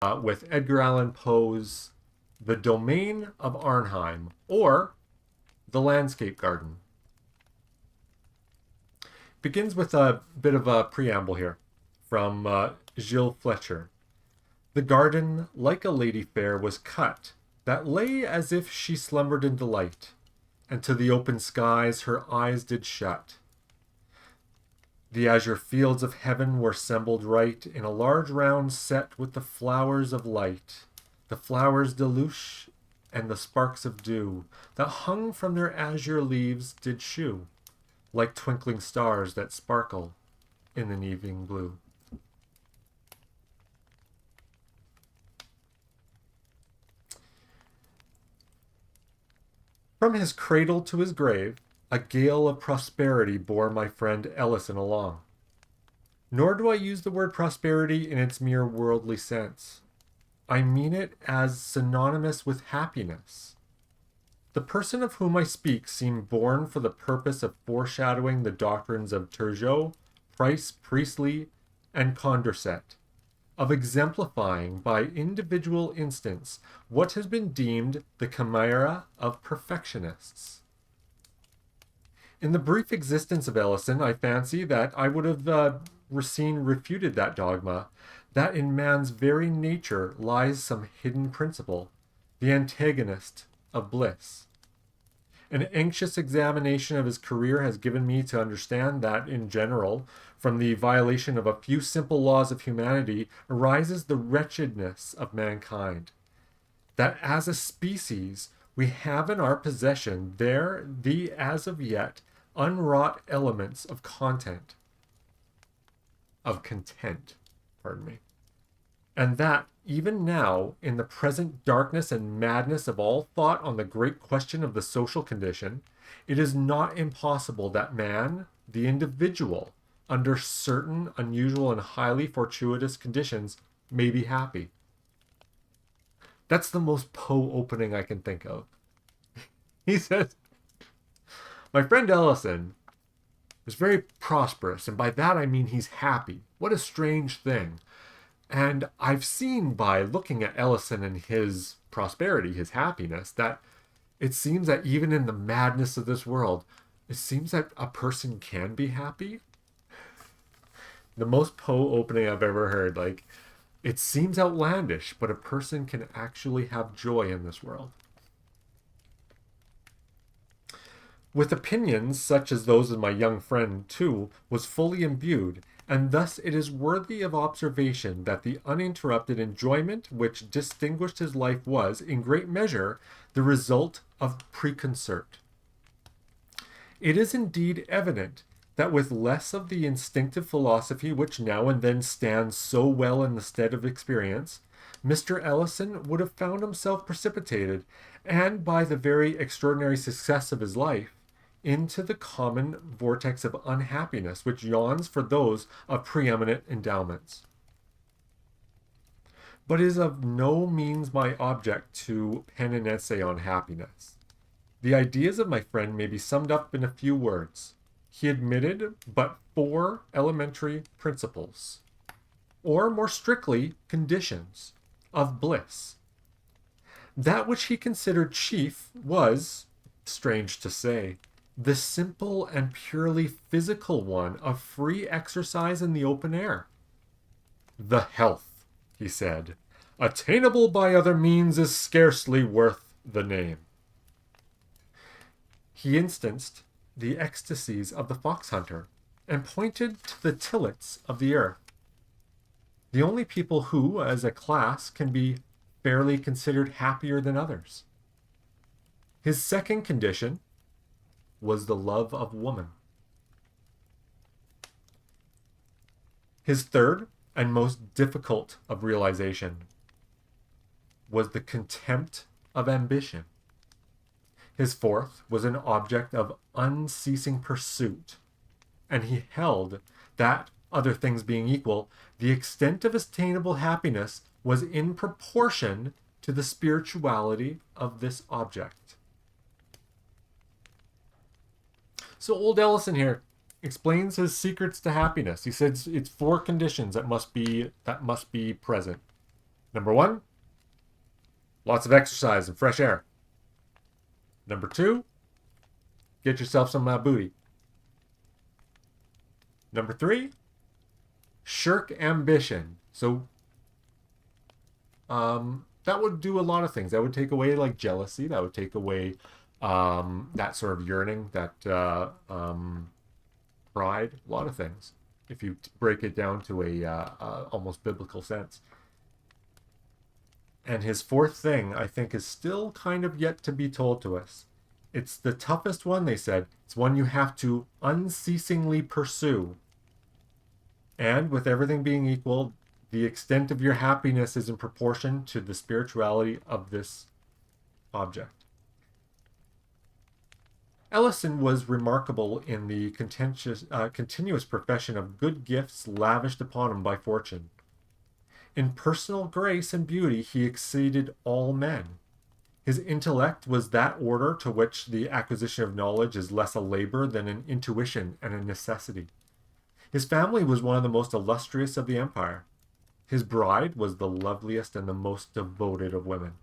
with Edgar Allan Poe's The Domain of Arnheim, or The Landscape Garden. Begins with a bit of a preamble here from Gilles Fletcher. The garden, like a lady fair, was cut, that lay as if she slumbered in delight, and to the open skies her eyes did shut. The azure fields of heaven were assembled right in a large round set with the flowers of light, the flowers deluge, and the sparks of dew that hung from their azure leaves did shew, like twinkling stars that sparkle in an evening blue. From his cradle to his grave, a gale of prosperity bore my friend Ellison along. Nor do I use the word prosperity in its mere worldly sense. I mean it as synonymous with happiness. The person of whom I speak seemed born for the purpose of foreshadowing the doctrines of Turgot, Price, Priestley, and Condorcet, of exemplifying by individual instance what has been deemed the chimera of perfectionists. In the brief existence of Ellison, I fancy that I would have Racine refuted that dogma, that in man's very nature lies some hidden principle, the antagonist of bliss. An anxious examination of his career has given me to understand that, in general, from the violation of a few simple laws of humanity arises the wretchedness of mankind. That as a species, we have in our possession there the as of yet unwrought elements of content, of content, pardon me. And that, even now, in the present darkness and madness of all thought on the great question of the social condition, it is not impossible that man, the individual, under certain unusual and highly fortuitous conditions, may be happy. That's the most Poe opening I can think of. He says, my friend Ellison is very prosperous, and by that I mean he's happy. What a strange thing. And I've seen by looking at Ellison and his prosperity, his happiness, that it seems that even in the madness of this world, it seems that a person can be happy. The most Poe opening I've ever heard. Like, it seems outlandish, but a person can actually have joy in this world. With opinions such as those of my young friend, too, was fully imbued, and thus it is worthy of observation that the uninterrupted enjoyment which distinguished his life was, in great measure, the result of preconcert. It is indeed evident that with less of the instinctive philosophy which now and then stands so well in the stead of experience, Mr. Ellison would have found himself precipitated, and by the very extraordinary success of his life, into the common vortex of unhappiness which yawns for those of preeminent endowments. But it is of no means my object to pen an essay on happiness. The ideas of my friend may be summed up in a few words. He admitted but 4 elementary principles, or more strictly, conditions, of bliss. That which he considered chief was, strange to say, the simple and purely physical one of free exercise in the open air. The health, he said, attainable by other means is scarcely worth the name. He instanced the ecstasies of the fox hunter and pointed to the tillets of the earth. The only people who, as a class, can be fairly considered happier than others. His second condition was the love of woman. His third and most difficult of realization was the contempt of ambition. His fourth was an object of unceasing pursuit, and he held that, other things being equal, the extent of attainable happiness was in proportion to the spirituality of this object. So old Ellison here explains his secrets to happiness. He says it's 4 conditions that must be present. Number 1, lots of exercise and fresh air. Number 2, get yourself some booty. Number 3, shirk ambition. So that would do a lot of things. That would take away like jealousy. That would take away that sort of yearning, that pride, a lot of things. If you break it down to a almost biblical sense. And his fourth thing, I think, is still kind of yet to be told to us. It's the toughest one, they said. It's one you have to unceasingly pursue. And with everything being equal, the extent of your happiness is in proportion to the spirituality of this object. Ellison was remarkable in the continuous profession of good gifts lavished upon him by fortune. In personal grace and beauty, he exceeded all men. His intellect was that order to which the acquisition of knowledge is less a labor than an intuition and a necessity. His family was one of the most illustrious of the empire. His bride was the loveliest and the most devoted of women.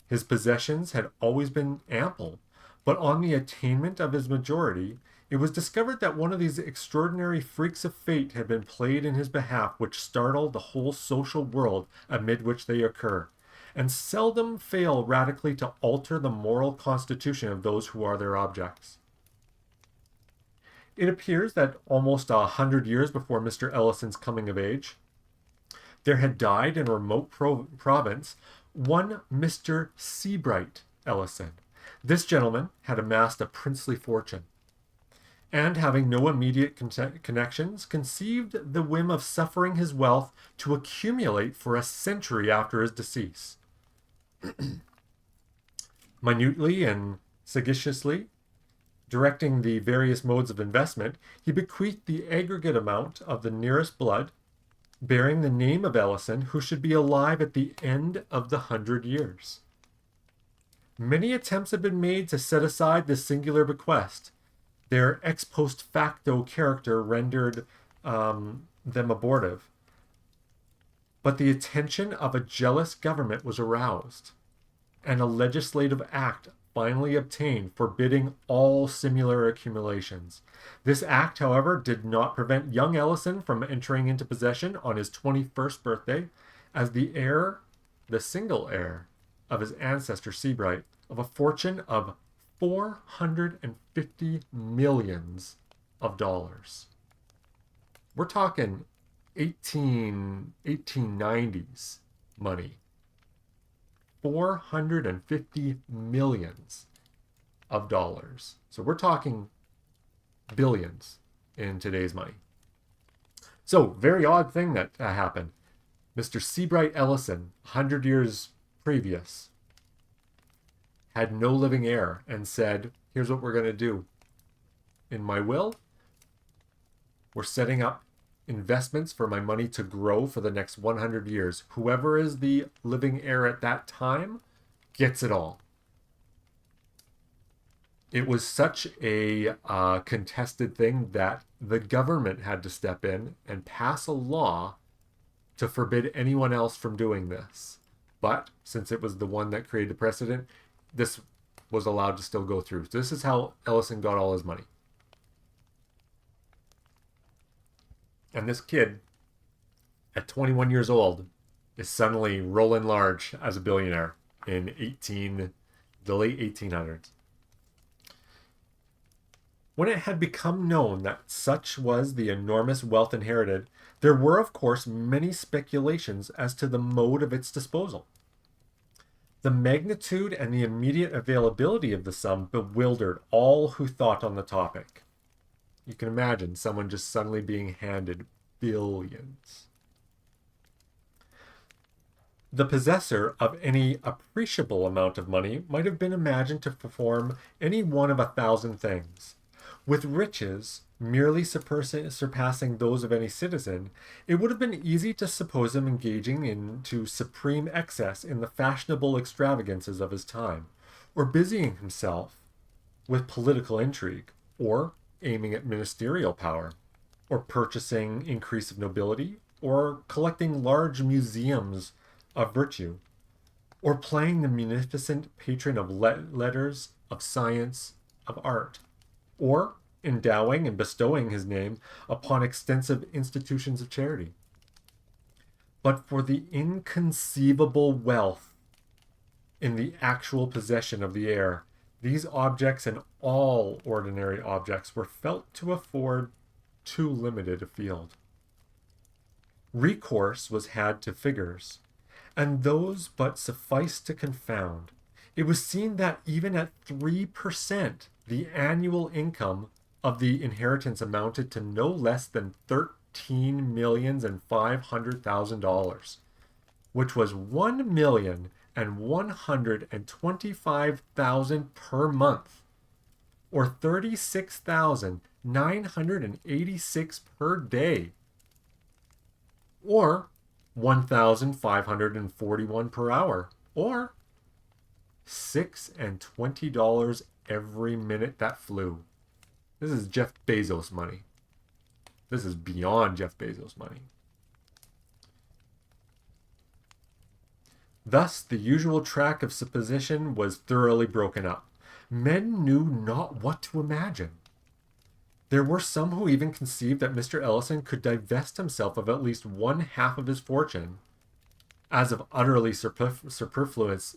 His possessions had always been ample, but on the attainment of his majority, it was discovered that one of these extraordinary freaks of fate had been played in his behalf which startled the whole social world amid which they occur, and seldom fail radically to alter the moral constitution of those who are their objects. It appears that almost 100 years before Mr. Ellison's coming of age, there had died in a remote province one Mr. Seabright Ellison. This gentleman had amassed a princely fortune, and having no immediate connections, conceived the whim of suffering his wealth to accumulate for a century after his decease. Minutely and sagaciously directing the various modes of investment, he bequeathed the aggregate amount of the nearest blood, bearing the name of Ellison, who should be alive at the end of the 100 years. Many attempts have been made to set aside this singular bequest. Their ex post facto character rendered them abortive. But the attention of a jealous government was aroused, and a legislative act finally obtained forbidding all similar accumulations. This act, however, did not prevent young Ellison from entering into possession on his 21st birthday as the heir, the single heir, of his ancestor Seabright, of a fortune of $450 million. We're talking 1890s money. $450 million. So we're talking billions in today's money. So, very odd thing that happened. Mr. Seabright Ellison, 100 years previous, had no living heir and said, here's what we're going to do. In my will, we're setting up investments for my money to grow for the next 100 years. Whoever is the living heir at that time gets it all. It was such a contested thing that the government had to step in and pass a law to forbid anyone else from doing this. But since it was the one that created the precedent, this was allowed to still go through. So this is how Ellison got all his money. And this kid, at 21 years old, is suddenly rolling large as a billionaire in the late 1800s. When it had become known that such was the enormous wealth inherited, there were, of course, many speculations as to the mode of its disposal. The magnitude and the immediate availability of the sum bewildered all who thought on the topic. You can imagine someone just suddenly being handed billions. The possessor of any appreciable amount of money might have been imagined to perform any one of 1,000 things. With riches merely surpassing those of any citizen, it would have been easy to suppose him engaging into supreme excess in the fashionable extravagances of his time, or busying himself with political intrigue, or aiming at ministerial power, or purchasing increase of nobility, or collecting large museums of virtue, or playing the munificent patron of letters, of science, of art, or endowing and bestowing his name upon extensive institutions of charity. But for the inconceivable wealth in the actual possession of the air, these objects and all ordinary objects were felt to afford too limited a field. Recourse was had to figures, and those but sufficed to confound. It was seen that even at 3%, the annual income of the inheritance amounted to no less than $13,500,000, which was $1,125,000 per month, or $36,986 per day, or $1,541 per hour, or $6.20 every minute that flew. This is Jeff Bezos money. This is beyond Jeff Bezos money. Thus, the usual track of supposition was thoroughly broken up. Men knew not what to imagine. There were some who even conceived that Mr. Ellison could divest himself of at least one half of his fortune, as of utterly superfluous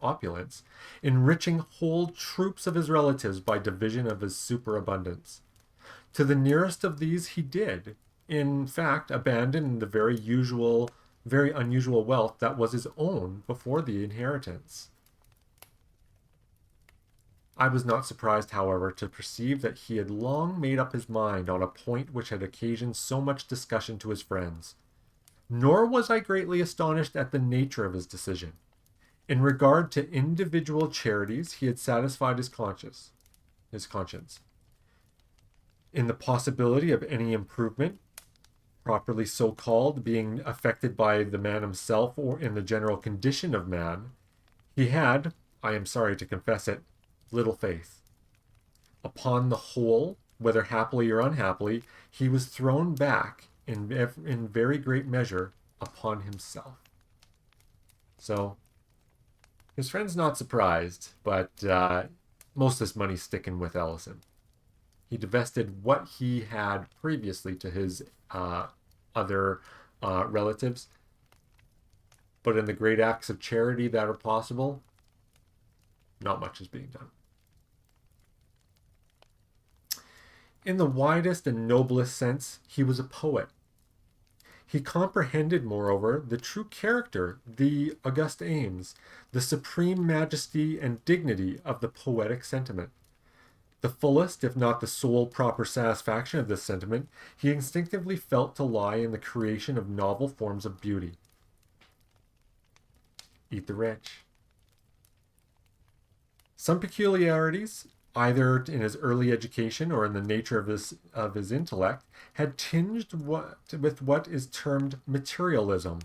opulence, enriching whole troops of his relatives by division of his superabundance. To the nearest of these he did, in fact, abandon the very unusual wealth that was his own before the inheritance. I was not surprised, however, to perceive that he had long made up his mind on a point which had occasioned so much discussion to his friends. Nor was I greatly astonished at the nature of his decision. In regard to individual charities, he had satisfied his conscience. In the possibility of any improvement, properly so called, being effected by the man himself or in the general condition of man, he had, I am sorry to confess it, little faith. Upon the whole, whether happily or unhappily, he was thrown back in very great measure upon himself. So, his friend's not surprised, but most of this money's sticking with Ellison. He divested what he had previously to his other relatives, but in the great acts of charity that are possible, not much is being done. In the widest and noblest sense, he was a poet. He comprehended, moreover, the true character, the august aims, the supreme majesty and dignity of the poetic sentiment. The fullest, if not the sole proper satisfaction of this sentiment, he instinctively felt to lie in the creation of novel forms of beauty. Eat the rich. Some peculiarities, either in his early education or in the nature of his intellect, had tinged with what is termed materialism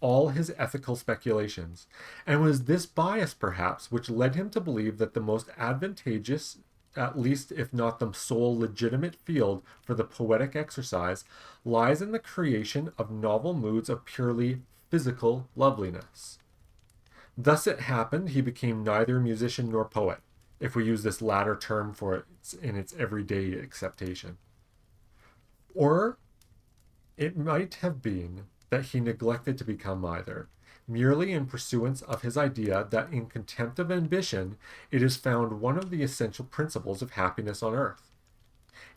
all his ethical speculations, and was this bias, perhaps, which led him to believe that the most advantageous, at least if not the sole legitimate field for the poetic exercise, lies in the creation of novel moods of purely physical loveliness. Thus it happened he became neither musician nor poet, if we use this latter term for it in its everyday acceptation. Or it might have been that he neglected to become either, merely in pursuance of his idea that in contempt of ambition it is found one of the essential principles of happiness on earth.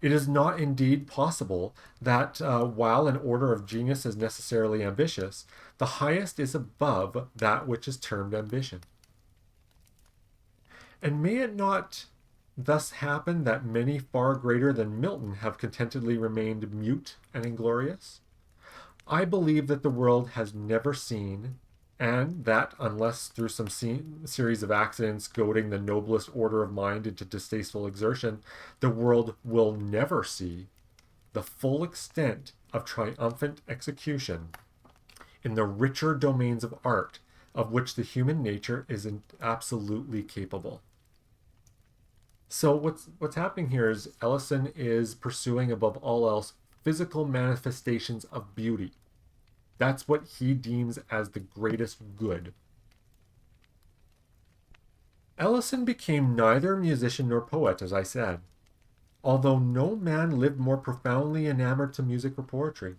It is not indeed possible that while an order of genius is necessarily ambitious, the highest is above that which is termed ambition. And may it not thus happen that many far greater than Milton have contentedly remained mute and inglorious? I believe that the world has never seen, and that, unless through some series of accidents goading the noblest order of mind into distasteful exertion, the world will never see the full extent of triumphant execution in the richer domains of art of which the human nature is absolutely capable. So what's happening here is Ellison is pursuing above all else physical manifestations of beauty. That's what he deems as the greatest good. Ellison became neither musician nor poet, as I said, although no man lived more profoundly enamored to music or poetry.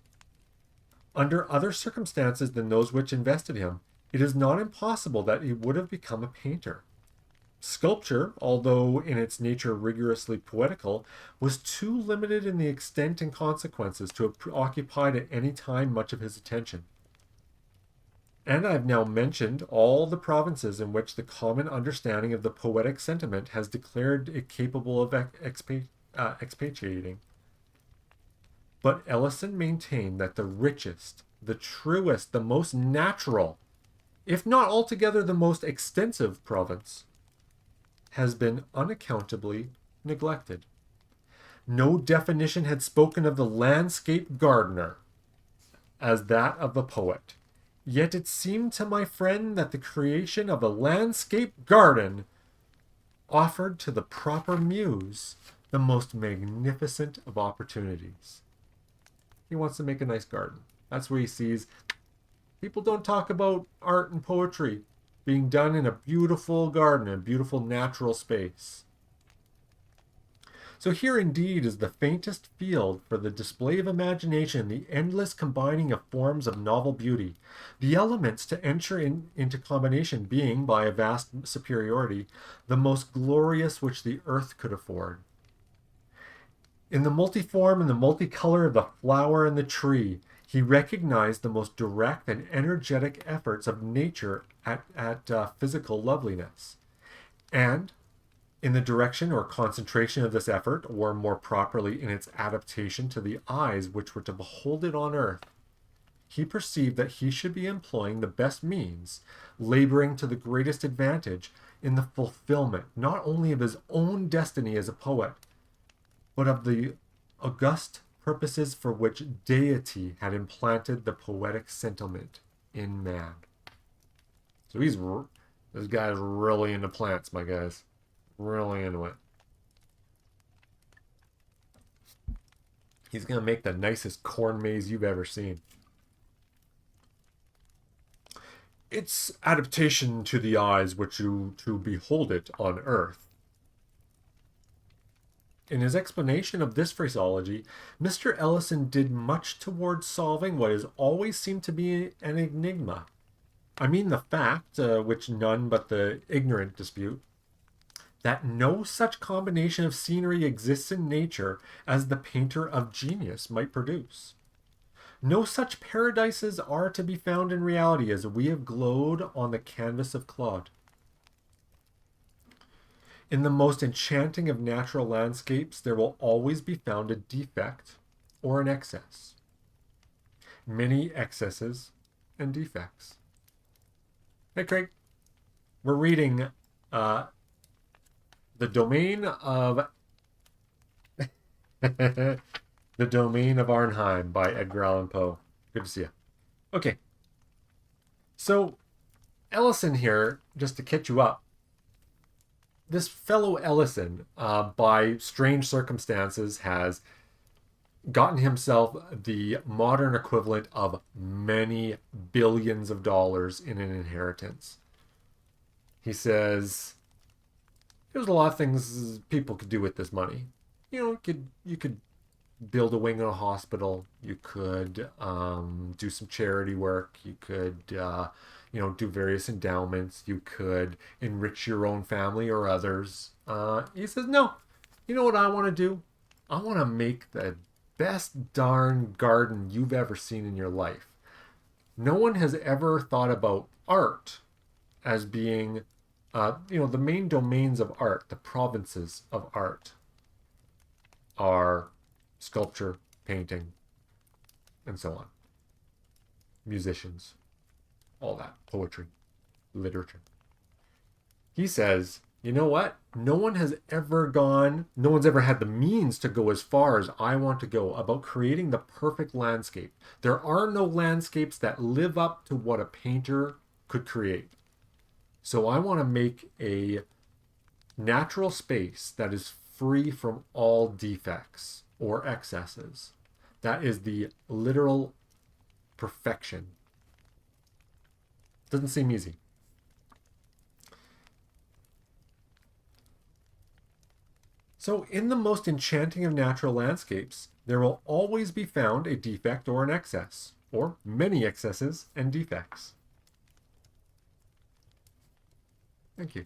Under other circumstances than those which invested him, it is not impossible that he would have become a painter. Sculpture, although in its nature rigorously poetical, was too limited in the extent and consequences to have occupied at any time much of his attention. And I have now mentioned all the provinces in which the common understanding of the poetic sentiment has declared it capable of expatiating. But Ellison maintained that the richest, the truest, the most natural, if not altogether the most extensive province, has been unaccountably neglected. No definition had spoken of the landscape gardener as that of the poet. Yet it seemed to my friend that the creation of a landscape garden offered to the proper muse the most magnificent of opportunities. He wants to make a nice garden. That's where he sees people don't talk about art and poetry being done in a beautiful garden, a beautiful natural space. So here indeed is the faintest field for the display of imagination, the endless combining of forms of novel beauty, the elements to enter into combination being, by a vast superiority, the most glorious which the earth could afford. In the multiform and the multicolor of the flower and the tree, he recognized the most direct and energetic efforts of nature at physical loveliness. And in the direction or concentration of this effort, or more properly in its adaptation to the eyes which were to behold it on earth, he perceived that he should be employing the best means, laboring to the greatest advantage in the fulfillment not only of his own destiny as a poet, but of the august purposes for which deity had implanted the poetic sentiment in man. So this guy's really into plants, my guys. Really into it. He's going to make the nicest corn maze you've ever seen. Its adaptation to the eyes which you to behold it on earth. In his explanation of this phraseology, Mr. Ellison did much towards solving what has always seemed to be an enigma. I mean the fact, which none but the ignorant dispute, that no such combination of scenery exists in nature as the painter of genius might produce. No such paradises are to be found in reality as we have glowed on the canvas of Claude. In the most enchanting of natural landscapes, there will always be found a defect or an excess. Many excesses and defects. Hey, Craig. We're reading The Domain of The Domain of Arnheim by Edgar Allan Poe. Good to see you. Okay. So, Ellison here, just to catch you up, this fellow Ellison, by strange circumstances, has gotten himself the modern equivalent of many billions of dollars in an inheritance. He says, there's a lot of things people could do with this money. You could build a wing in a hospital. You could do some charity work. You could do various endowments. You could enrich your own family or others. He says, no, you know what I want to do? I want to make the best darn garden you've ever seen in your life. No one has ever thought about art as being, the main domains of art, the provinces of art are sculpture, painting, and so on. Musicians, all that, poetry, literature. He says, you know what? No one's ever had the means to go as far as I want to go about creating the perfect landscape. There are no landscapes that live up to what a painter could create. So I want to make a natural space that is free from all defects or excesses. That is the literal perfection. Doesn't seem easy. So, in the most enchanting of natural landscapes, there will always be found a defect or an excess, or many excesses and defects. Thank you.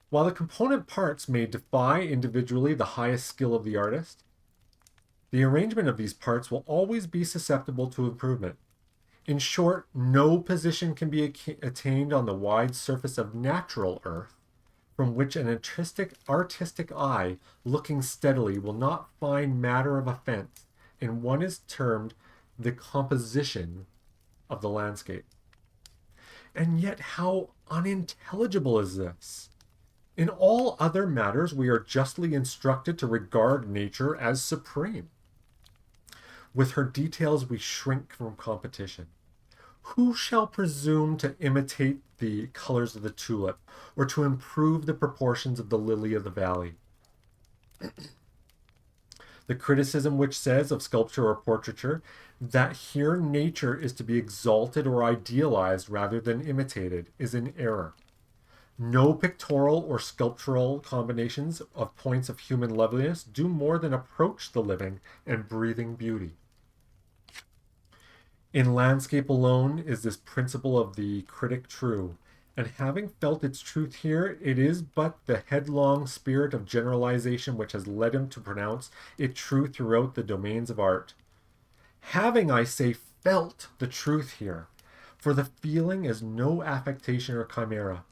While the component parts may defy individually the highest skill of the artist, the arrangement of these parts will always be susceptible to improvement. In short, no position can be attained on the wide surface of natural earth from which an artistic eye looking steadily will not find matter of offense in what is termed the composition of the landscape. And yet how unintelligible is this? In all other matters, we are justly instructed to regard nature as supreme. With her details, we shrink from competition. Who shall presume to imitate the colors of the tulip, or to improve the proportions of the lily of the valley? The criticism which says of sculpture or portraiture that here nature is to be exalted or idealized rather than imitated is in error. No pictorial or sculptural combinations of points of human loveliness do more than approach the living and breathing beauty. In landscape alone is this principle of the critic true, and having felt its truth here, it is but the headlong spirit of generalization which has led him to pronounce it true throughout the domains of art. Having, I say, felt the truth here, for the feeling is no affectation or chimera.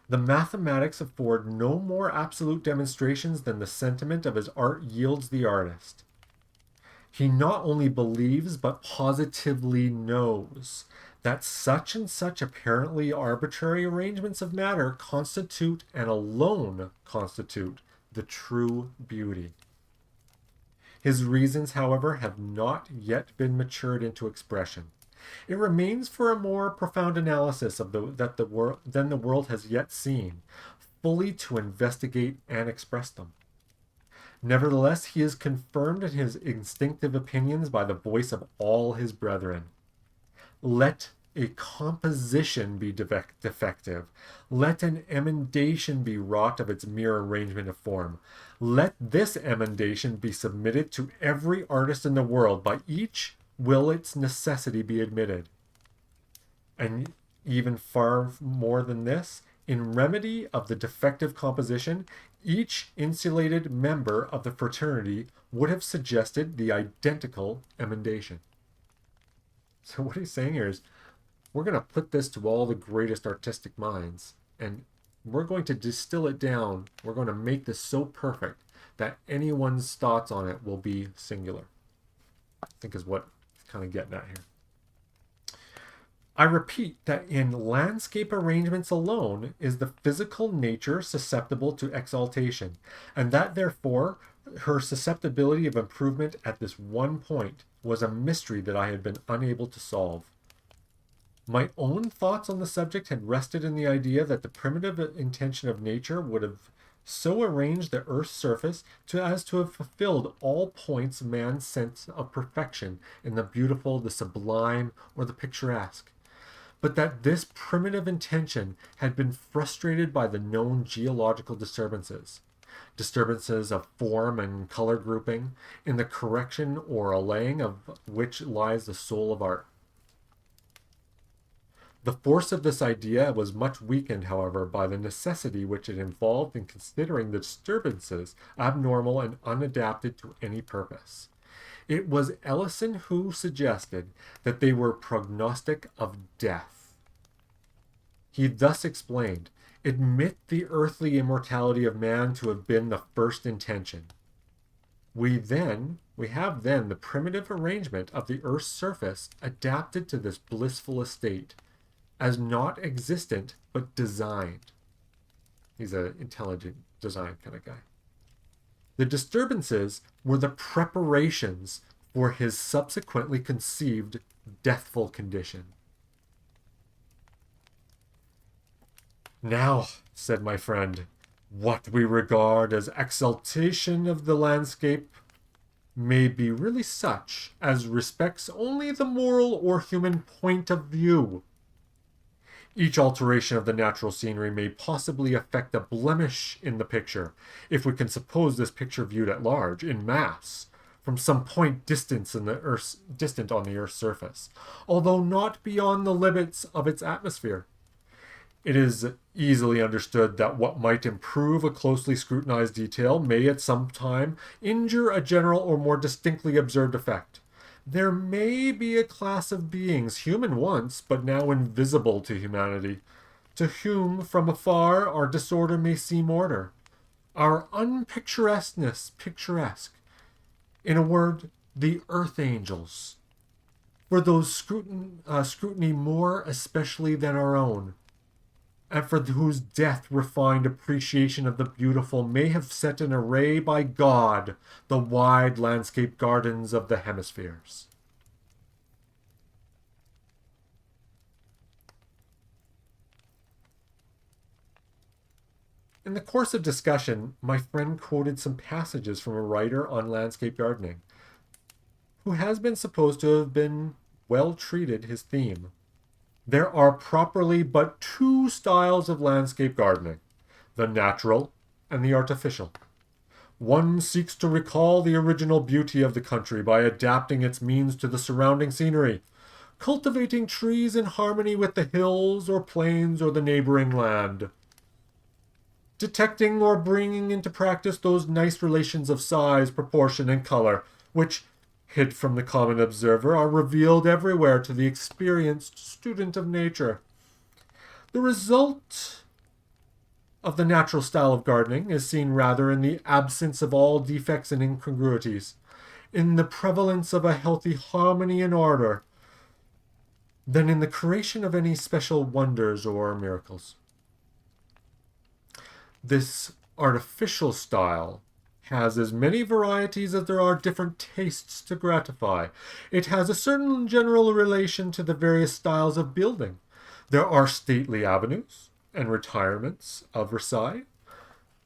The mathematics afford no more absolute demonstrations than the sentiment of his art yields the artist. He not only believes, but positively knows that such and such apparently arbitrary arrangements of matter constitute and alone constitute the true beauty. His reasons, however, have not yet been matured into expression. It remains for a more profound analysis of than the world has yet seen, fully to investigate and express them. Nevertheless, he is confirmed in his instinctive opinions by the voice of all his brethren. Let a composition be defective. Let an emendation be wrought of its mere arrangement of form. Let this emendation be submitted to every artist in the world. By each will its necessity be admitted. And even far more than this, in remedy of the defective composition, each insulated member of the fraternity would have suggested the identical emendation. So what he's saying here is, we're going to put this to all the greatest artistic minds, and we're going to distill it down. We're going to make this so perfect that anyone's thoughts on it will be singular, I think is what he's kind of getting at here. I repeat that in landscape arrangements alone is the physical nature susceptible to exaltation, and that therefore her susceptibility of improvement at this one point was a mystery that I had been unable to solve. My own thoughts on the subject had rested in the idea that the primitive intention of nature would have so arranged the earth's surface as to have fulfilled all points of man's sense of perfection in the beautiful, the sublime, or the picturesque, but that this primitive intention had been frustrated by the known geological disturbances of form and color grouping, in the correction or allaying of which lies the soul of art. The force of this idea was much weakened, however, by the necessity which it involved in considering the disturbances abnormal and unadapted to any purpose. It was Ellison who suggested that they were prognostic of death. He thus explained, admit the earthly immortality of man to have been the first intention. We have then the primitive arrangement of the earth's surface adapted to this blissful estate, as not existent but designed. He's an intelligent design kind of guy. The disturbances were the preparations for his subsequently conceived deathful condition. Now, said my friend, what we regard as exaltation of the landscape may be really such as respects only the moral or human point of view. Each alteration of the natural scenery may possibly affect a blemish in the picture, if we can suppose this picture viewed at large, in mass, from some point distant on the Earth's surface, although not beyond the limits of its atmosphere. It is easily understood that what might improve a closely scrutinized detail may at some time injure a general or more distinctly observed effect. There may be a class of beings, human once, but now invisible to humanity, to whom from afar our disorder may seem order, our unpicturesqueness picturesque. In a word, the earth angels. For those scrutiny more especially than our own, and for whose death refined appreciation of the beautiful may have set in array by God the wide landscape gardens of the hemispheres. In the course of discussion, my friend quoted some passages from a writer on landscape gardening, who has been supposed to have been well treated his theme. There are properly but two styles of landscape gardening, the natural and the artificial. One seeks to recall the original beauty of the country by adapting its means to the surrounding scenery, cultivating trees in harmony with the hills or plains or the neighboring land, detecting or bringing into practice those nice relations of size, proportion, and color, which, hid from the common observer, are revealed everywhere to the experienced student of nature. The result of the natural style of gardening is seen rather in the absence of all defects and incongruities, in the prevalence of a healthy harmony and order, than in the creation of any special wonders or miracles. This artificial style has as many varieties as there are different tastes to gratify. It has a certain general relation to the various styles of building. There are stately avenues and retirements of Versailles,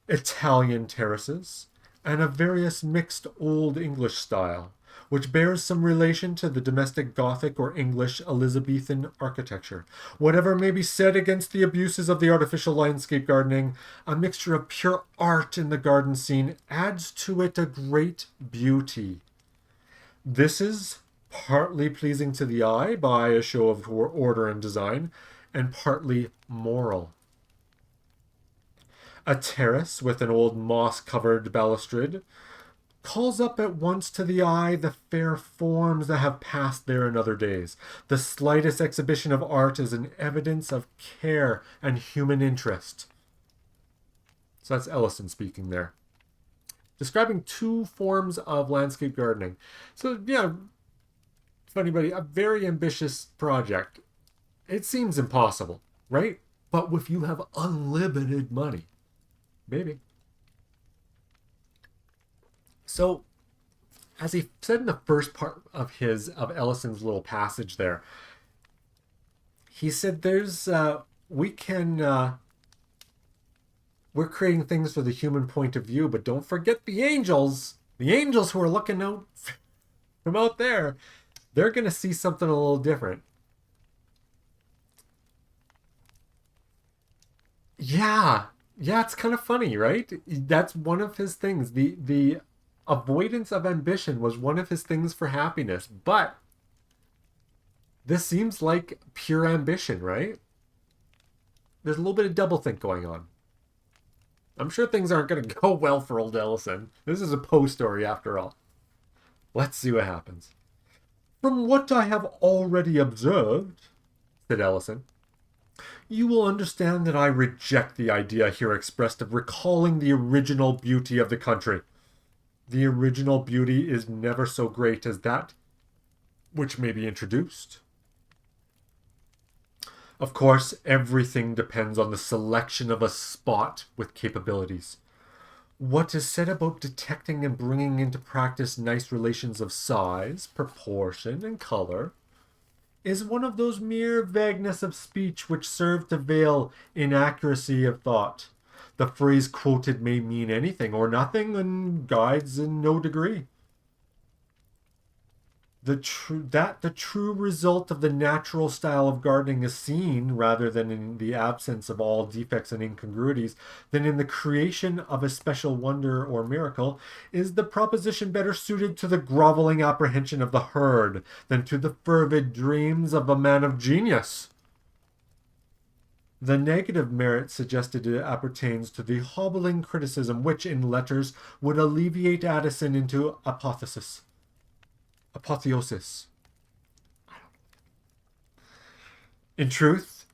Italian terraces, and a various mixed Old English style, which bears some relation to the domestic Gothic or English Elizabethan architecture. Whatever may be said against the abuses of the artificial landscape gardening, a mixture of pure art in the garden scene adds to it a great beauty. This is partly pleasing to the eye by a show of order and design, and partly moral. A terrace with an old moss-covered balustrade calls up at once to the eye the fair forms that have passed there in other days. The slightest exhibition of art is an evidence of care and human interest. So that's Ellison speaking there, describing two forms of landscape gardening. So yeah, for anybody, a very ambitious project. It seems impossible, right? But if you have unlimited money, maybe. So, as he said in the first part of Ellison's little passage there, he said we're creating things for the human point of view, but don't forget the angels who are looking out from out there. They're going to see something a little different. Yeah, it's kind of funny, right? That's one of his things. The avoidance of ambition was one of his things for happiness, but this seems like pure ambition, right? There's a little bit of doublethink going on. I'm sure things aren't going to go well for old Ellison. This is a Poe story after all. Let's see what happens. From what I have already observed, said Ellison, you will understand that I reject the idea here expressed of recalling the original beauty of the country. The original beauty is never so great as that which may be introduced. Of course, everything depends on the selection of a spot with capabilities. What is said about detecting and bringing into practice nice relations of size, proportion, and color is one of those mere vagueness of speech which serve to veil inaccuracy of thought. The phrase quoted may mean anything or nothing and guides in no degree. the true result of the natural style of gardening is seen rather than in the absence of all defects and incongruities, than in the creation of a special wonder or miracle, is the proposition better suited to the groveling apprehension of the herd than to the fervid dreams of a man of genius. The negative merit suggested appertains to the hobbling criticism which, in letters, would alleviate Addison into apotheosis. In truth,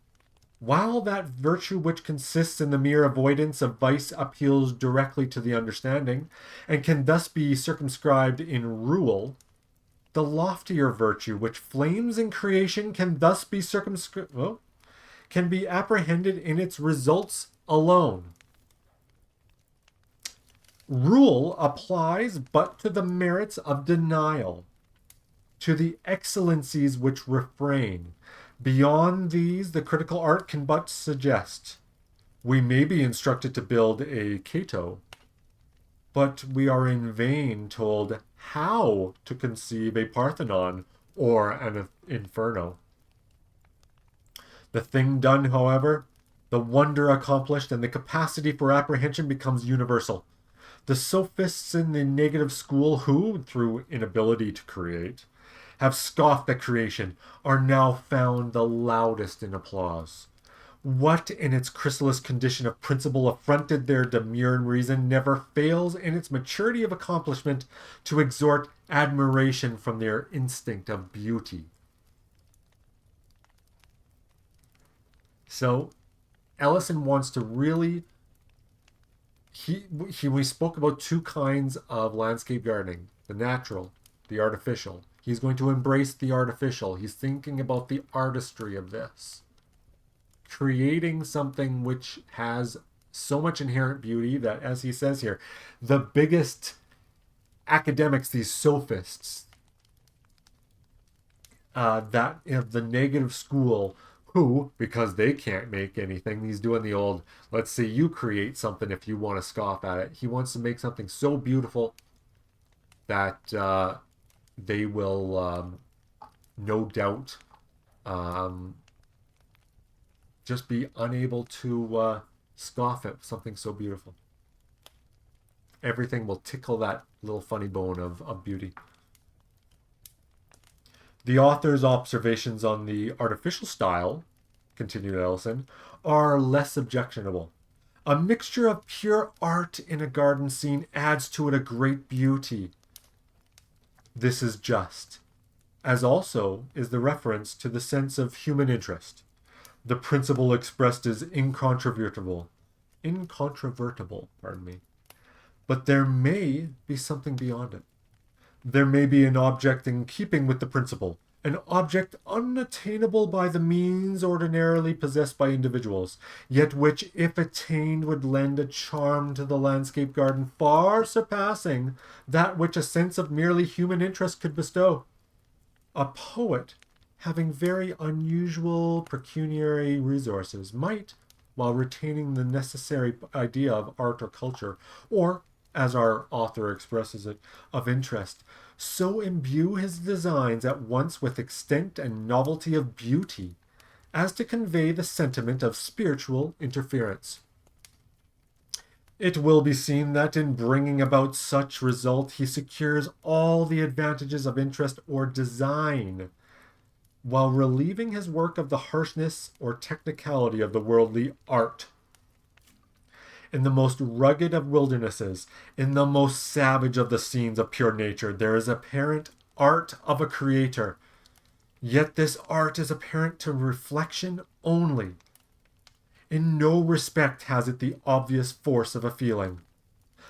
while that virtue which consists in the mere avoidance of vice appeals directly to the understanding, and can thus be circumscribed in rule, the loftier virtue which flames in creation can thus be can be apprehended in its results alone. Rule applies but to the merits of denial, to the excellencies which refrain. Beyond these, the critical art can but suggest. We may be instructed to build a Cato, but we are in vain told how to conceive a Parthenon or an Inferno. The thing done, however, the wonder accomplished, and the capacity for apprehension becomes universal. The sophists in the negative school who, through inability to create, have scoffed at creation, are now found the loudest in applause. What in its chrysalis condition of principle affronted their demure reason never fails in its maturity of accomplishment to extort admiration from their instinct of beauty. So Ellison wants to really we spoke about two kinds of landscape gardening, the natural, the artificial. He's going to embrace the artificial. He's thinking about the artistry of this. Creating something which has so much inherent beauty that, as he says here, the biggest academics, these sophists, that of the negative school, who, because they can't make anything, he's doing the old, let's say you create something if you want to scoff at it. He wants to make something so beautiful that they will, no doubt, just be unable to scoff at something so beautiful. Everything will tickle that little funny bone of beauty. The author's observations on the artificial style, continued Ellison, are less objectionable. A mixture of pure art in a garden scene adds to it a great beauty. This is just, as also is the reference to the sense of human interest. The principle expressed is incontrovertible, but there may be something beyond it. There may be an object in keeping with the principle, an object unattainable by the means ordinarily possessed by individuals, yet which, if attained, would lend a charm to the landscape garden far surpassing that which a sense of merely human interest could bestow. A poet, having very unusual pecuniary resources, might, while retaining the necessary idea of art or culture, or, as our author expresses it, of interest, so imbue his designs at once with extent and novelty of beauty, as to convey the sentiment of spiritual interference. It will be seen that in bringing about such result he secures all the advantages of interest or design, while relieving his work of the harshness or technicality of the worldly art. In the most rugged of wildernesses, in the most savage of the scenes of pure nature, there is apparent art of a creator. Yet this art is apparent to reflection only. In no respect has it the obvious force of a feeling.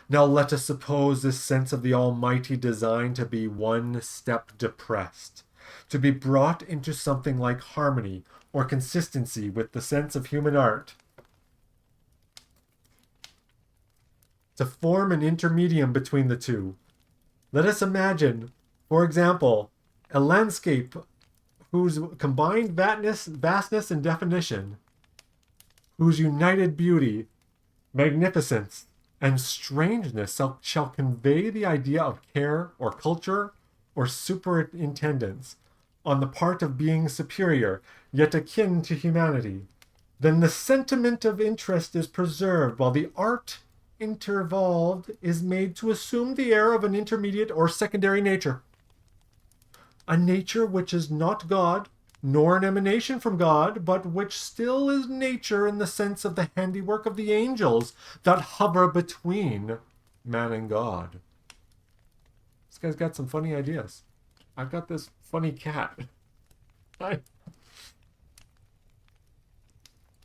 Now let us suppose this sense of the almighty design to be one step depressed, to be brought into something like harmony or consistency with the sense of human art, to form an intermedium between the two. Let us imagine, for example, a landscape whose combined vastness and definition, whose united beauty, magnificence, and strangeness shall convey the idea of care or culture or superintendence on the part of beings superior, yet akin to humanity, then the sentiment of interest is preserved, while the art intervolved is made to assume the air of an intermediate or secondary nature. A nature which is not God, nor an emanation from God, but which still is nature in the sense of the handiwork of the angels that hover between man and God. This guy's got some funny ideas. I've got this funny cat.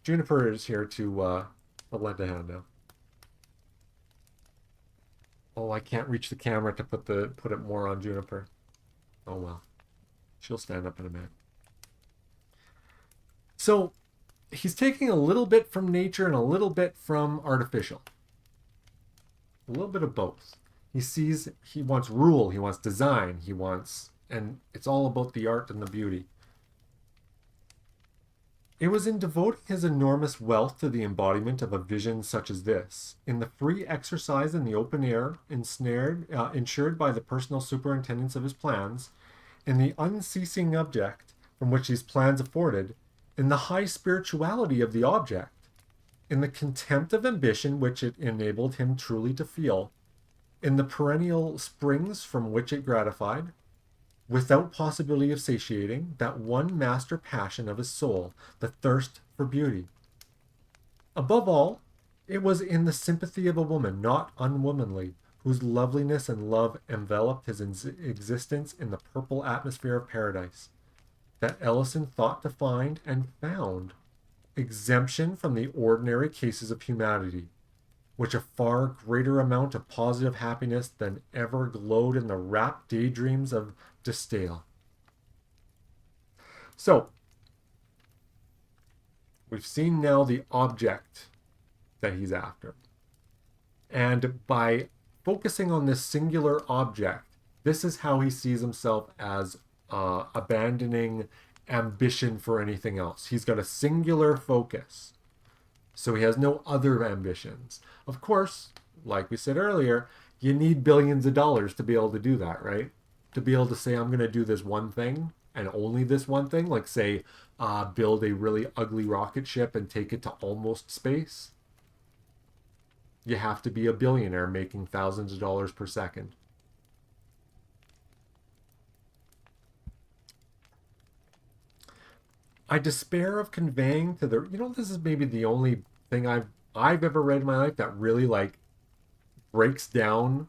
Juniper is here to lend a hand now. Oh, I can't reach the camera to put it more on Juniper. Oh well. She'll stand up in a minute. So he's taking a little bit from nature and a little bit from artificial. A little bit of both. He wants rule, he wants design, and it's all about the art and the beauty. It was in devoting his enormous wealth to the embodiment of a vision such as this, in the free exercise in the open air, ensured by the personal superintendence of his plans, in the unceasing object from which these plans afforded, in the high spirituality of the object, in the contempt of ambition which it enabled him truly to feel, in the perennial springs from which it gratified, without possibility of satiating, that one master passion of his soul, the thirst for beauty. Above all, it was in the sympathy of a woman, not unwomanly, whose loveliness and love enveloped his existence in the purple atmosphere of paradise, that Ellison thought to find and found exemption from the ordinary cases of humanity, which a far greater amount of positive happiness than ever glowed in the rapt daydreams of de Staël. So, we've seen now the object that he's after. And by focusing on this singular object, this is how he sees himself as abandoning ambition for anything else. He's got a singular focus. So he has no other ambitions. Of course, like we said earlier, you need billions of dollars to be able to do that, right? To be able to say, I'm going to do this one thing and only this one thing, like say, build a really ugly rocket ship and take it to almost space. You have to be a billionaire making thousands of dollars per second. I despair of conveying to the, this is maybe the only thing I've ever read in my life that really like breaks down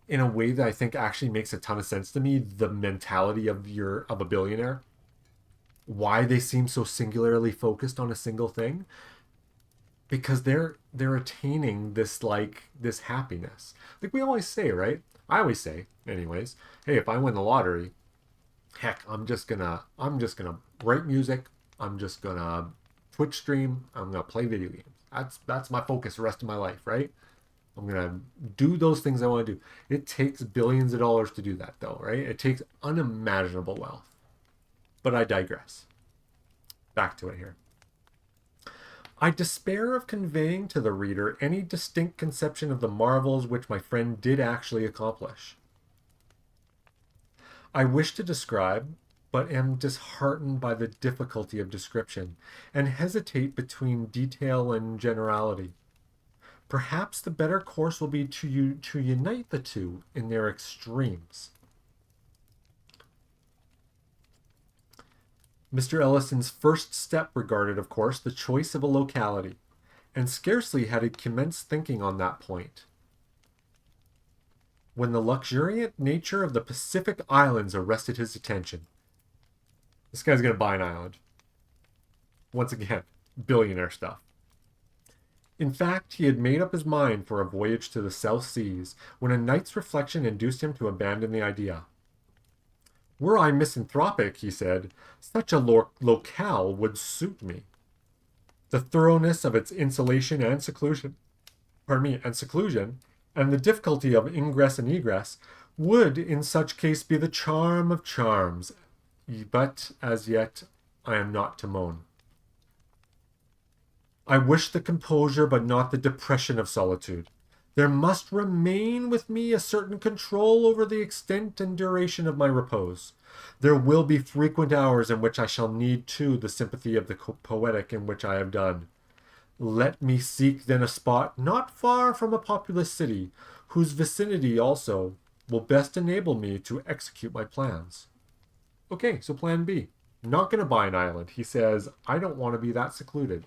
in a way that I think actually makes a ton of sense to me, the mentality of a billionaire. Why they seem so singularly focused on a single thing. Because they're attaining this happiness. Like we always say, right? I always say, anyways, hey, if I win the lottery, heck, I'm just gonna write music, I'm just gonna Twitch stream, I'm gonna play video games. That's my focus the rest of my life, right? I'm gonna do those things I want to do. It takes billions of dollars to do that, though, right? It takes unimaginable wealth. But I digress. Back to it here. I despair of conveying to the reader any distinct conception of the marvels which my friend did actually accomplish. I wish to describe, but am disheartened by the difficulty of description, and hesitate between detail and generality. Perhaps the better course will be to unite the two in their extremes. Mr. Ellison's first step regarded, of course, the choice of a locality, and scarcely had he commenced thinking on that point, when the luxuriant nature of the Pacific Islands arrested his attention. This guy's going to buy an island. Once again, billionaire stuff. In fact, he had made up his mind for a voyage to the South Seas, when a night's reflection induced him to abandon the idea. Were I misanthropic, he said, such a locale would suit me. The thoroughness of its insulation and seclusion, and the difficulty of ingress and egress would in such case be the charm of charms. But as yet I am not to moan. I wish the composure but not the depression of solitude, There must remain with me a certain control over the extent and duration of my repose. There will be frequent hours in which I shall need too the sympathy of the poetic in which I have done. Let me seek then a spot not far from a populous city, whose vicinity also will best enable me to execute my plans. Okay, so plan B. Not going to buy an island. He says, I don't want to be that secluded.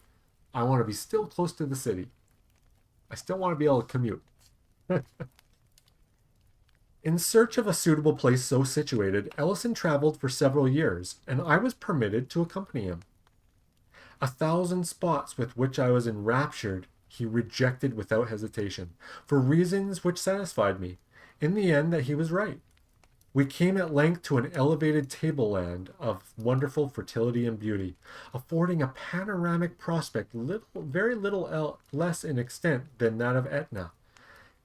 I want to be still close to the city. I still want to be able to commute. In search of a suitable place so situated, Ellison traveled for several years, and I was permitted to accompany him. 1,000 spots with which I was enraptured, he rejected without hesitation, for reasons which satisfied me, in the end, that he was right. We came at length to an elevated tableland of wonderful fertility and beauty, affording a panoramic prospect very little less in extent than that of Etna,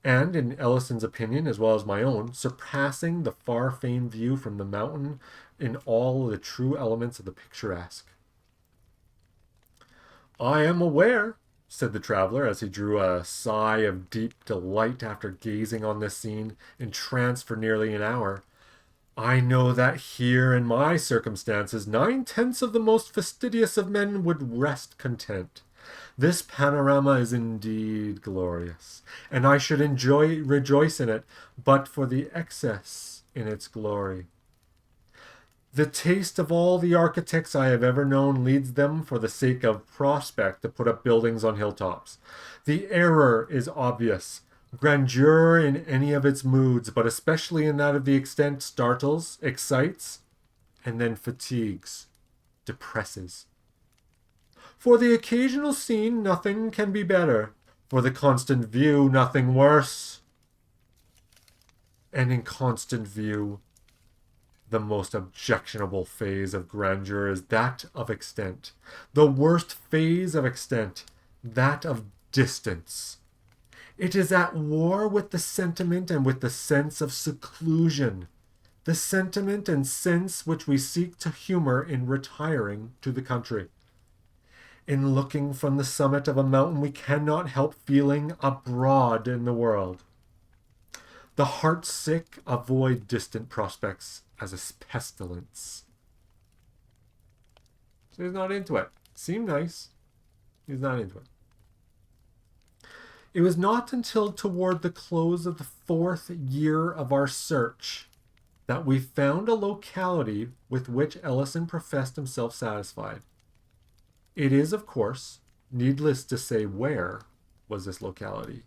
and, in Ellison's opinion as well as my own, surpassing the far-famed view from the mountain in all the true elements of the picturesque. I am aware, said the traveler as he drew a sigh of deep delight after gazing on this scene, entranced for nearly an hour. I know that here in my circumstances 9/10 of the most fastidious of men would rest content. This panorama is indeed glorious, and I should rejoice in it, but for the excess in its glory. The taste of all the architects I have ever known leads them, for the sake of prospect, to put up buildings on hilltops. The error is obvious. Grandeur in any of its moods, but especially in that of the extent, startles, excites, and then fatigues, depresses. For the occasional scene, nothing can be better. For the constant view, nothing worse. And in constant view, the most objectionable phase of grandeur is that of extent. The worst phase of extent, that of distance. It is at war with the sentiment and with the sense of seclusion. The sentiment and sense which we seek to humor in retiring to the country. In looking from the summit of a mountain, we cannot help feeling abroad in the world. The heart-sick avoid distant prospects as a pestilence. So he's not into it. Seemed nice. He's not into it. It was not until toward the close of the 4th year of our search that we found a locality with which Ellison professed himself satisfied. It is, of course, needless to say where was this locality.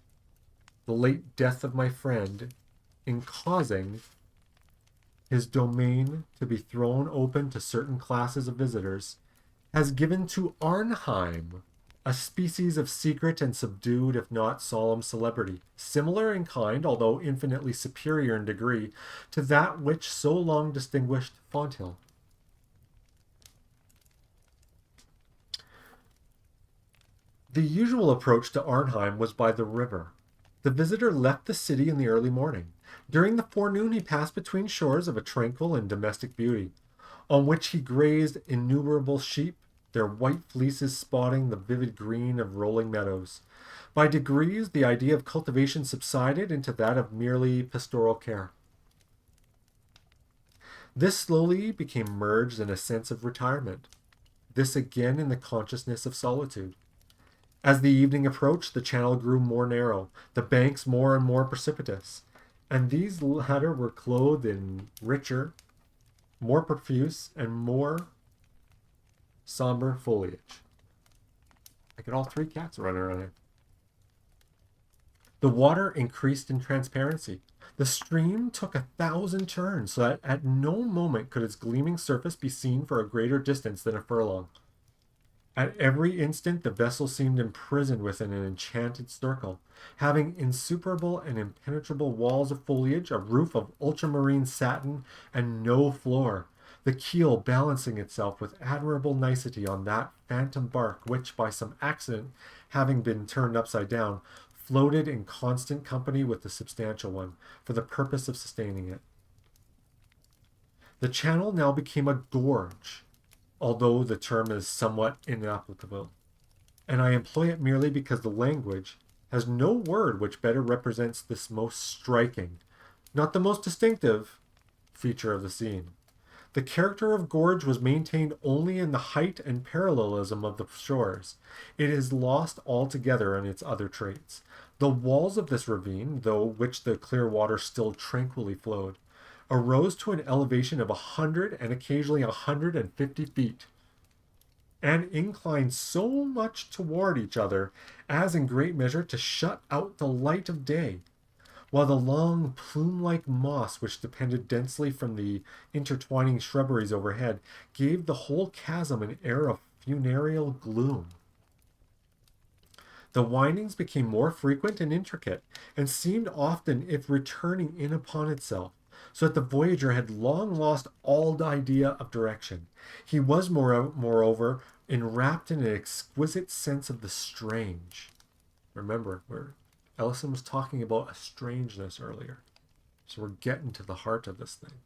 The late death of my friend, in causing his domain to be thrown open to certain classes of visitors, has given to Arnheim a species of secret and subdued, if not solemn, celebrity, similar in kind, although infinitely superior in degree, to that which so long distinguished Fonthill. The usual approach to Arnheim was by the river. The visitor left the city in the early morning. During the forenoon he passed between shores of a tranquil and domestic beauty, on which he grazed innumerable sheep, their white fleeces spotting the vivid green of rolling meadows. By degrees, the idea of cultivation subsided into that of merely pastoral care. This slowly became merged in a sense of retirement, this again in the consciousness of solitude. As the evening approached, the channel grew more narrow, the banks more and more precipitous, and these latter were clothed in richer, more profuse, and more somber foliage. I get all 3 cats running around here. The water increased in transparency. The stream took 1,000 turns, so that at no moment could its gleaming surface be seen for a greater distance than a furlong. At every instant the vessel seemed imprisoned within an enchanted circle, having insuperable and impenetrable walls of foliage, a roof of ultramarine satin, and no floor, the keel balancing itself with admirable nicety on that phantom bark which, by some accident having been turned upside down, floated in constant company with the substantial one, for the purpose of sustaining it. The channel now became a gorge, although the term is somewhat inapplicable, and I employ it merely because the language, has no word which better represents this most striking, not the most distinctive, feature of the scene. The character of gorge was maintained only in the height and parallelism of the shores. It is lost altogether in its other traits. The walls of this ravine, though which the clear water still tranquilly flowed, arose to an elevation of 100 and occasionally 150 feet, and inclined so much toward each other as in great measure to shut out the light of day, while the long plume-like moss which depended densely from the intertwining shrubberies overhead gave the whole chasm an air of funereal gloom. The windings became more frequent and intricate, and seemed often if returning in upon itself, so that the voyager had long lost all idea of direction. He was, moreover, enwrapped in an exquisite sense of the strange. Remember, Ellison was talking about a strangeness earlier. So we're getting to the heart of this thing.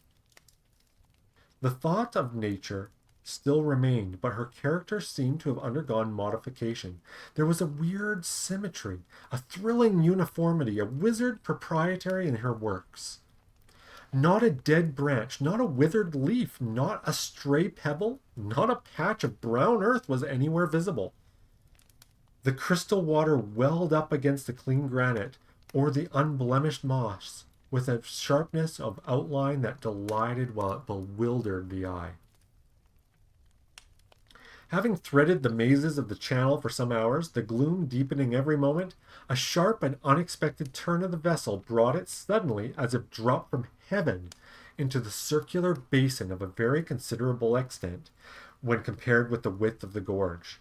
The thought of nature still remained, but her character seemed to have undergone modification. There was a weird symmetry, a thrilling uniformity, a wizard propriety in her works. Not a dead branch, not a withered leaf, not a stray pebble, not a patch of brown earth was anywhere visible. The crystal water welled up against the clean granite, or the unblemished moss, with a sharpness of outline that delighted while it bewildered the eye. Having threaded the mazes of the channel for some hours, the gloom deepening every moment, a sharp and unexpected turn of the vessel brought it suddenly, as if dropped from heaven, into the circular basin of a very considerable extent, when compared with the width of the gorge.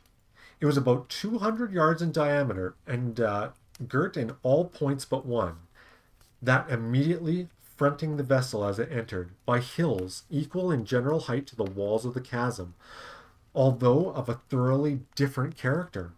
It was about 200 yards in diameter, and girt in all points but one, that immediately fronting the vessel as it entered, by hills equal in general height to the walls of the chasm, although of a thoroughly different character.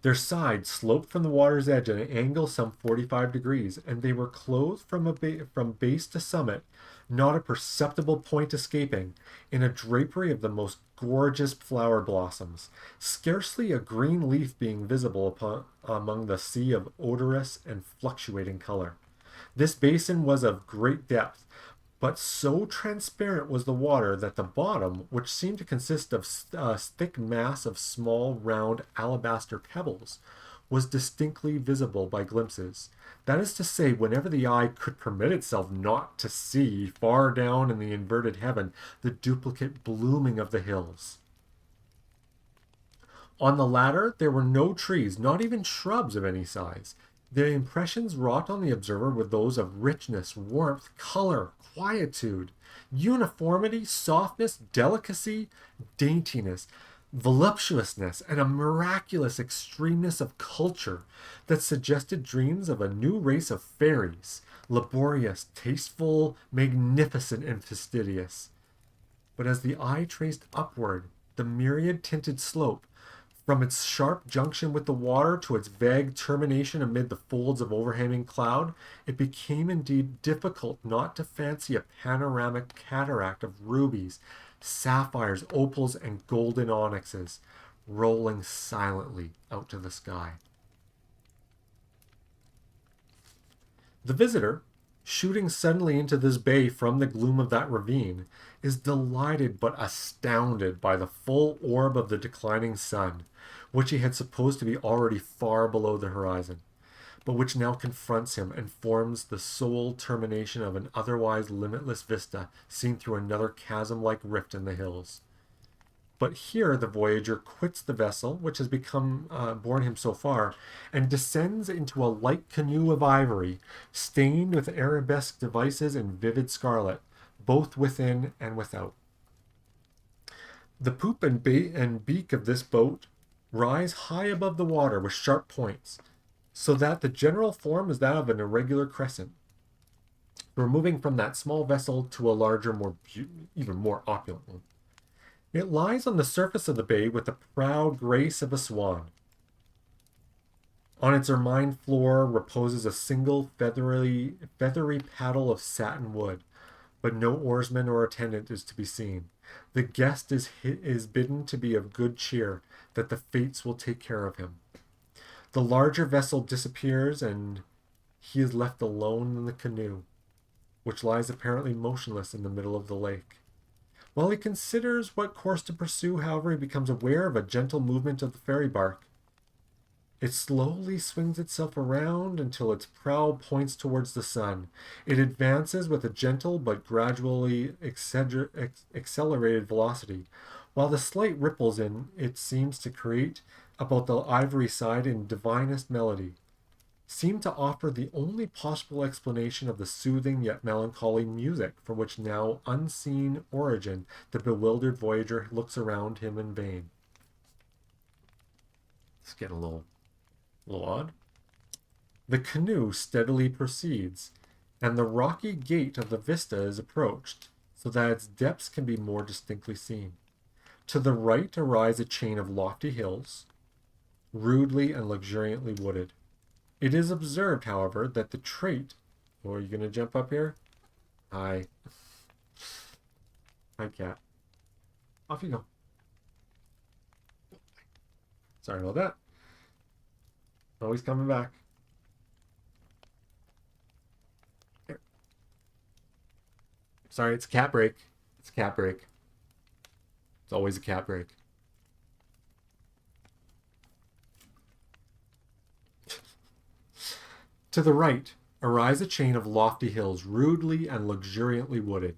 Their sides sloped from the water's edge at an angle some 45 degrees, and they were clothed from base to summit, not a perceptible point escaping, in a drapery of the most gorgeous flower blossoms, scarcely a green leaf being visible among the sea of odorous and fluctuating color. This basin was of great depth, but so transparent was the water that the bottom, which seemed to consist of a thick mass of small, round alabaster pebbles, was distinctly visible by glimpses. That is to say, whenever the eye could permit itself not to see, far down in the inverted heaven, the duplicate blooming of the hills. On the latter, there were no trees, not even shrubs of any size. The impressions wrought on the observer were those of richness, warmth, color, quietude, uniformity, softness, delicacy, daintiness, voluptuousness, and a miraculous extremeness of culture that suggested dreams of a new race of fairies, laborious, tasteful, magnificent, and fastidious. But as the eye traced upward the myriad-tinted slope, from its sharp junction with the water to its vague termination amid the folds of overhanging cloud, it became indeed difficult not to fancy a panoramic cataract of rubies, sapphires, opals, and golden onyxes, rolling silently out to the sky. The visitor, shooting suddenly into this bay from the gloom of that ravine, is delighted but astounded by the full orb of the declining sun, which he had supposed to be already far below the horizon, but which now confronts him and forms the sole termination of an otherwise limitless vista seen through another chasm-like rift in the hills. But here the voyager quits the vessel, which has borne him so far, and descends into a light canoe of ivory, stained with arabesque devices in vivid scarlet, both within and without. The poop and beak of this boat rise high above the water with sharp points, so that the general form is that of an irregular crescent. We're moving from that small vessel to a larger, even more opulent one. It lies on the surface of the bay with the proud grace of a swan. On its ermine floor reposes a single feathery paddle of satin wood, but no oarsman or attendant is to be seen. The guest is bidden to be of good cheer, that the fates will take care of him. The larger vessel disappears and he is left alone in the canoe, which lies apparently motionless in the middle of the lake. While he considers what course to pursue, however, he becomes aware of a gentle movement of the ferry bark. It slowly swings itself around until its prow points towards the sun. It advances with a gentle but gradually accelerated velocity, while the slight ripples in it seems to create about the ivory side in divinest melody, seem to offer the only possible explanation of the soothing yet melancholy music from which now unseen origin the bewildered voyager looks around him in vain. It's getting a little odd. The canoe steadily proceeds, and the rocky gate of the vista is approached, so that its depths can be more distinctly seen. To the right arise a chain of lofty hills, rudely and luxuriantly wooded. It is observed, however, that the trait... Oh, are you going to jump up here? Hi. Hi, cat. Off you go. Sorry about that. Oh, he's coming back. Here. Sorry, it's a cat break. It's a cat break. It's always a cat break. To the right arise a chain of lofty hills, rudely and luxuriantly wooded.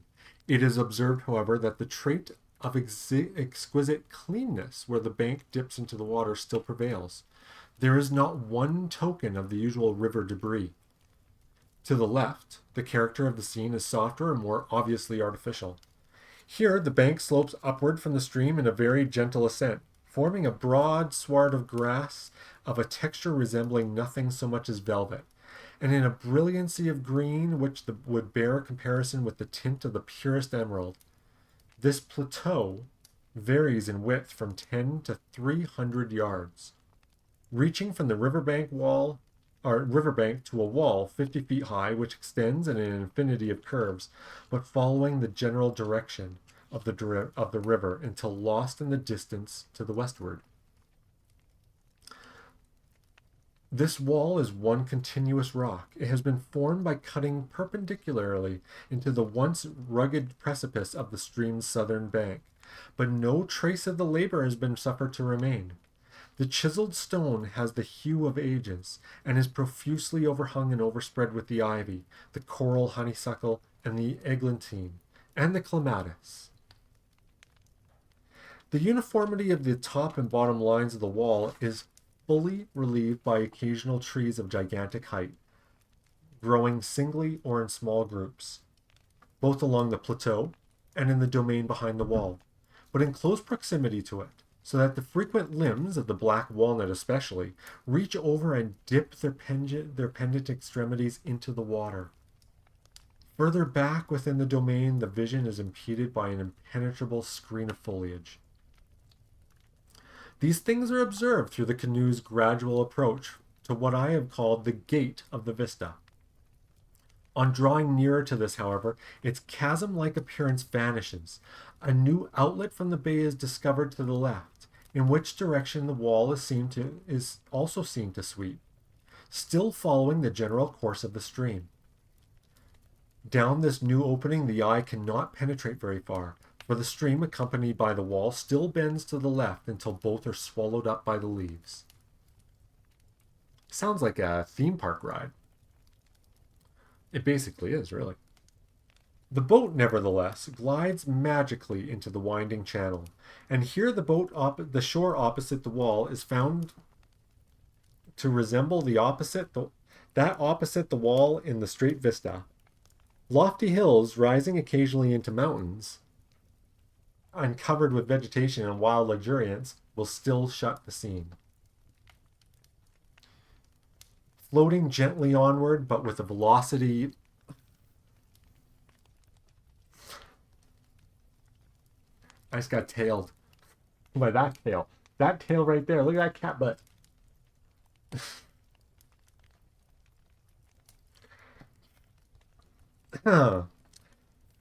It is observed, however, that the trait of exquisite cleanness where the bank dips into the water still prevails. There is not one token of the usual river debris. To the left, the character of the scene is softer and more obviously artificial. Here, the bank slopes upward from the stream in a very gentle ascent, forming a broad sward of grass of a texture resembling nothing so much as velvet, and in a brilliancy of green which would bear a comparison with the tint of the purest emerald. This plateau varies in width from 10 to 300 yards, reaching from the riverbank to a wall 50 feet high, which extends in an infinity of curves, but following the general direction of the river until lost in the distance to the westward. This wall is one continuous rock. It has been formed by cutting perpendicularly into the once rugged precipice of the stream's southern bank, but no trace of the labor has been suffered to remain. The chiseled stone has the hue of ages, and is profusely overhung and overspread with the ivy, the coral honeysuckle, and the eglantine, and the clematis. The uniformity of the top and bottom lines of the wall is fully relieved by occasional trees of gigantic height, growing singly or in small groups, both along the plateau and in the domain behind the wall, but in close proximity to it, so that the frequent limbs of the black walnut especially reach over and dip their pendant extremities into the water. Further back within the domain, the vision is impeded by an impenetrable screen of foliage. These things are observed through the canoe's gradual approach to what I have called the gate of the vista. On drawing nearer to this, however, its chasm-like appearance vanishes. A new outlet from the bay is discovered to the left, in which direction the wall is also seen to sweep, still following the general course of the stream. Down this new opening the eye cannot penetrate very far, for the stream, accompanied by the wall, still bends to the left until both are swallowed up by the leaves. Sounds like a theme park ride. It basically is, really. The boat, nevertheless, glides magically into the winding channel, and here the shore opposite the wall is found to resemble that opposite the wall in the straight vista. Lofty hills rising occasionally into mountains, and covered with vegetation and wild luxuriance, will still shut the scene. Floating gently onward, but with a velocity I just got tailed by that tail. That tail right there. Look at that cat butt.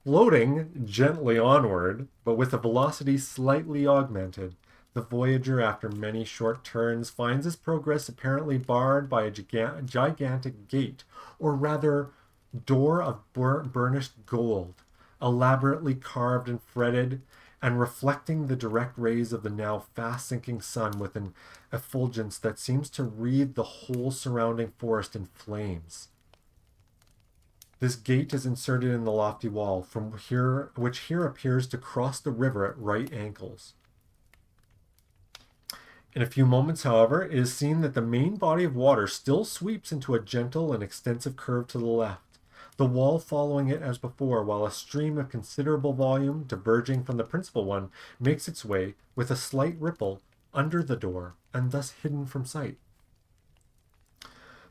Floating gently onward, but with a velocity slightly augmented, The voyager, after many short turns, finds his progress apparently barred by a gigantic gate, or rather, door of burnished gold, elaborately carved and fretted, and reflecting the direct rays of the now fast sinking sun with an effulgence that seems to wreathe the whole surrounding forest in flames. This gate is inserted in the lofty wall, which here appears to cross the river at right angles. In a few moments, however, it is seen that the main body of water still sweeps into a gentle and extensive curve to the left, the wall following it as before, while a stream of considerable volume, diverging from the principal one, makes its way, with a slight ripple, under the door, and thus hidden from sight.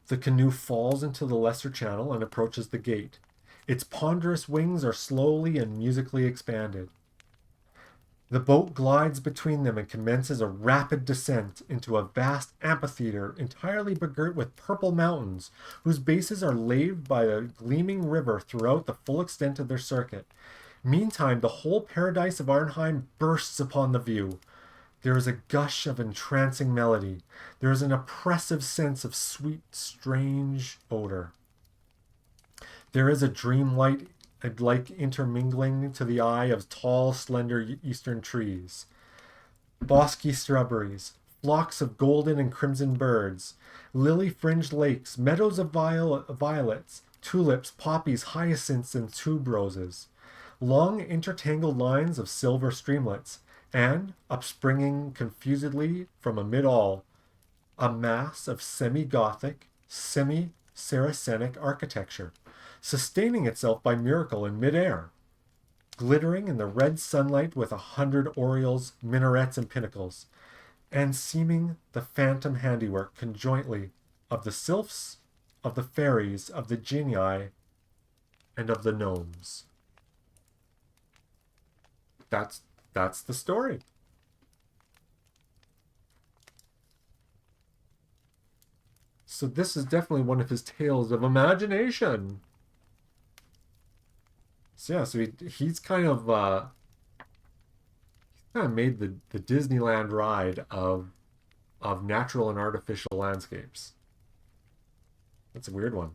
The canoe falls into the lesser channel and approaches the gate. Its ponderous wings are slowly and musically expanded. The boat glides between them and commences a rapid descent into a vast amphitheater entirely begirt with purple mountains, whose bases are laved by a gleaming river throughout the full extent of their circuit. Meantime, the whole paradise of Arnheim bursts upon the view. There is a gush of entrancing melody. There is an oppressive sense of sweet, strange odor. There is a dreamlight like intermingling to the eye of tall, slender eastern trees, bosky shrubberies, flocks of golden and crimson birds, lily-fringed lakes, meadows of violets, tulips, poppies, hyacinths, and tuberoses, long intertangled lines of silver streamlets, and, upspringing confusedly from amid all, a mass of semi-Gothic, semi-Saracenic architecture, sustaining itself by miracle in mid-air, glittering in the red sunlight with 100 oriels, minarets, and pinnacles, and seeming the phantom handiwork conjointly of the sylphs, of the fairies, of the genii, and of the gnomes. That's the story. So this is definitely one of his tales of imagination. So yeah, so he's kind of made the Disneyland ride of natural and artificial landscapes. That's a weird one.